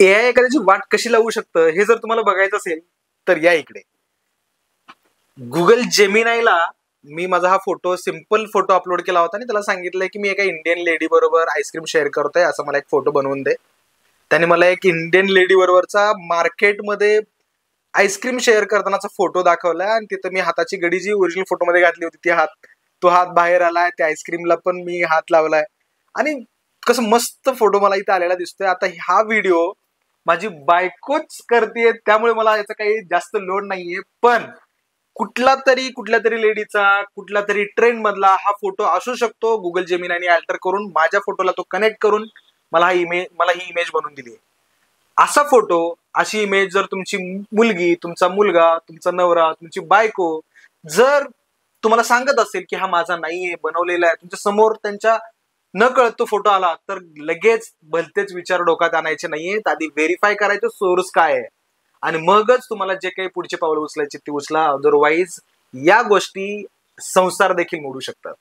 AI एखाद्याची वाट कशी लावू शकतं हे जर तुम्हाला बघायचं असेल तर या इकडे. गुगल जेमिनायला मी माझा हा फोटो, सिम्पल फोटो अपलोड केला होता आणि त्याला सांगितलंय की मी एका इंडियन लेडी बरोबर आईस्क्रीम शेअर करतोय, असं मला एक फोटो बनवून दे. त्याने मला एक इंडियन लेडी बरोबरचा मार्केटमध्ये आईस्क्रीम शेअर करतानाचा फोटो दाखवला आणि तिथं मी हाताची घडी जी ओरिजिनल फोटोमध्ये घातली होती तो हात बाहेर आलाय, त्या आईस्क्रीमला पण मी हात लावलाय आणि कसं मस्त फोटो मला इथं आलेला दिसतोय. आता हा व्हिडिओ माझी बायकोच करते, त्यामुळे मला याचा काही जास्त लोड नाहीये, पण कुठल्या तरी लेडीचा, कुठल्या तरी ट्रेंड मधला हा फोटो असू शकतो. गुगल जेमिनायने अल्टर करून माझ्या फोटोला तो कनेक्ट करून मला ही इमेज बनवून दिली. असा फोटो, अशी इमेज जर तुमची मुलगी, तुमचा मुलगा, तुमचा नवरा, तुमची बायको जर तुम्हाला सांगत असेल की हा माझा नाहीये, बनवलेला आहे, तुमच्या समोर त्यांच्या न कळत तो फोटो आला, तर लगेच भलतेच विचार डोक्यात आणायचे नाहीयेत. आधी व्हेरीफाय करायचं सोर्स काय आहे आणि मगच तुम्हाला जे काही पुढचे पावलं उचलायचे ते उचला. अदरवाईज या गोष्टी संसार देखील मोडू शकतात.